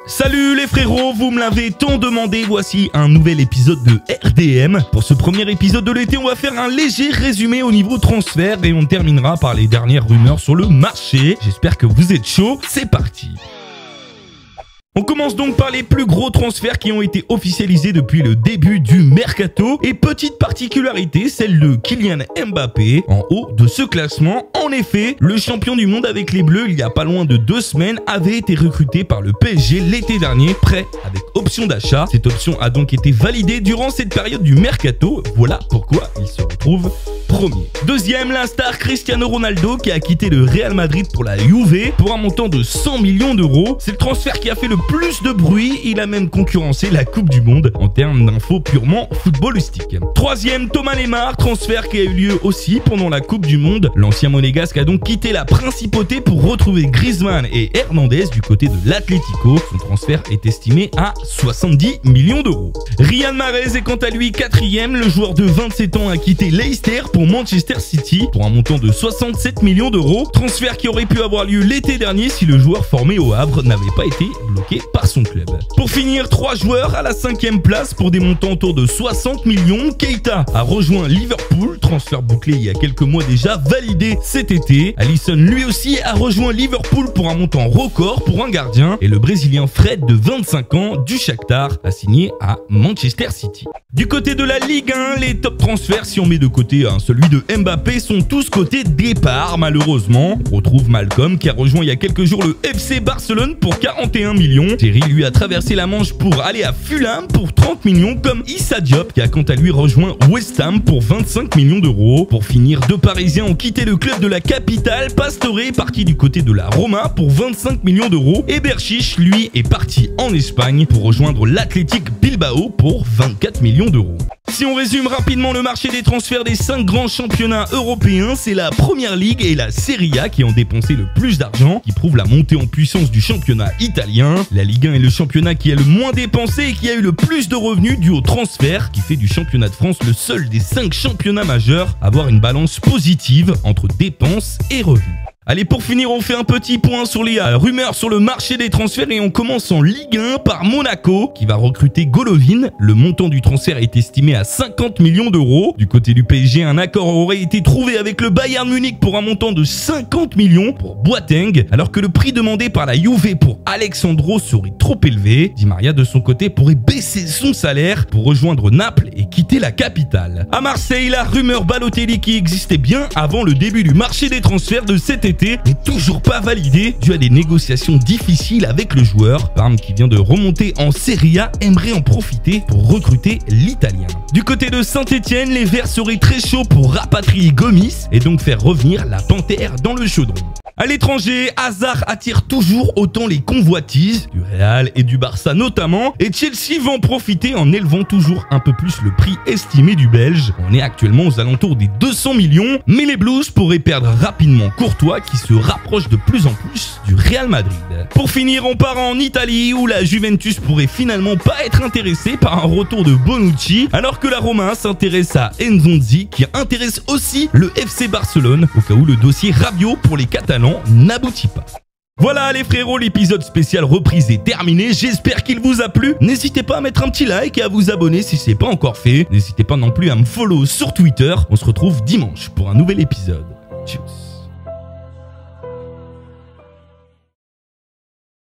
Salut les frérots, vous me l'avez tant demandé, voici un nouvel épisode de RDM. Pour ce premier épisode de l'été, on va faire un léger résumé au niveau transfert et on terminera par les dernières rumeurs sur le marché. J'espère que vous êtes chaud, c'est parti. On commence donc par les plus gros transferts qui ont été officialisés depuis le début du mercato. Et petite particularité, celle de Kylian Mbappé en haut de ce classement. En effet, le champion du monde avec les Bleus, il y a pas loin de 2 semaines, avait été recruté par le PSG l'été dernier, prêt avec option d'achat. Cette option a donc été validée durant cette période du mercato. Voilà pourquoi il se retrouve premier. Deuxième, la star Cristiano Ronaldo qui a quitté le Real Madrid pour la Juve pour un montant de 100 millions d'euros. C'est le transfert qui a fait le plus de bruit, il a même concurrencé la Coupe du Monde en termes d'infos purement footballistiques. Troisième, Thomas Lemar, transfert qui a eu lieu aussi pendant la Coupe du Monde. L'ancien monégasque a donc quitté la principauté pour retrouver Griezmann et Hernandez du côté de l'Atlético. Son transfert est estimé à 70 millions d'euros. Riyad Mahrez est quant à lui quatrième, le joueur de 27 ans a quitté Leicester pour Manchester City pour un montant de 67 millions d'euros. Transfert qui aurait pu avoir lieu l'été dernier si le joueur formé au Havre n'avait pas été bloqué par son club. Pour finir, 3 joueurs à la 5e place pour des montants autour de 60 millions. Keita a rejoint Liverpool, transfert bouclé il y a quelques mois déjà, validé cet été. Alisson lui aussi a rejoint Liverpool pour un montant record pour un gardien. Et le Brésilien Fred de 25 ans du Shakhtar a signé à Manchester City. Du côté de la Ligue 1, les top transferts, si on met de côté celui de Mbappé, sont tous côté départ malheureusement. On retrouve Malcolm qui a rejoint il y a quelques jours le FC Barcelone pour 41 millions. Thierry lui a traversé la Manche pour aller à Fulham pour 30 millions, comme Issa Diop qui a quant à lui rejoint West Ham pour 25 millions d'euros. Pour finir, 2 Parisiens ont quitté le club de la capitale. Pastore est parti du côté de la Roma pour 25 millions d'euros et Berchiche, lui, est parti en Espagne pour rejoindre l'Athletic Bilbao pour 24 millions d'euros. Si on résume rapidement le marché des transferts des 5 grands championnats européens, c'est la Première Ligue et la Serie A qui ont dépensé le plus d'argent, qui prouvent la montée en puissance du championnat italien. La Ligue 1 est le championnat qui a le moins dépensé et qui a eu le plus de revenus dû au transfert, qui fait du championnat de France le seul des 5 championnats majeurs à avoir une balance positive entre dépenses et revenus. Allez, pour finir, on fait un petit point sur les rumeurs sur le marché des transferts et on commence en Ligue 1 par Monaco qui va recruter Golovin. Le montant du transfert est estimé à 50 millions d'euros. Du côté du PSG, un accord aurait été trouvé avec le Bayern Munich pour un montant de 50 millions pour Boateng, alors que le prix demandé par la Juve pour Alexandro serait trop élevé. Di Maria, de son côté, pourrait baisser son salaire pour rejoindre Naples et quitter la capitale. À Marseille, la rumeur Balotelli qui existait bien avant le début du marché des transferts de cet été n'est toujours pas validé dû à des négociations difficiles avec le joueur. Parme, qui vient de remonter en Serie A, aimerait en profiter pour recruter l'Italien. Du côté de Saint-Etienne, les Verts seraient très chauds pour rapatrier Gomis et donc faire revenir la Panthère dans le chaudron. À l'étranger, Hazard attire toujours autant les convoitises, du Real et du Barça notamment, et Chelsea va en profiter en élevant toujours un peu plus le prix estimé du Belge. On est actuellement aux alentours des 200 millions, mais les Blues pourraient perdre rapidement Courtois qui se rapproche de plus en plus du Real Madrid. Pour finir, on part en Italie où la Juventus pourrait finalement pas être intéressée par un retour de Bonucci, alors que la Roma s'intéresse à Nzonzi qui intéresse aussi le FC Barcelone au cas où le dossier Rabiot pour les Catalans n'aboutit pas. Voilà les frérots, l'épisode spécial reprise est terminé, j'espère qu'il vous a plu. N'hésitez pas à mettre un petit like et à vous abonner si ce n'est pas encore fait. N'hésitez pas non plus à me follow sur Twitter. On se retrouve dimanche pour un nouvel épisode. Tchuss.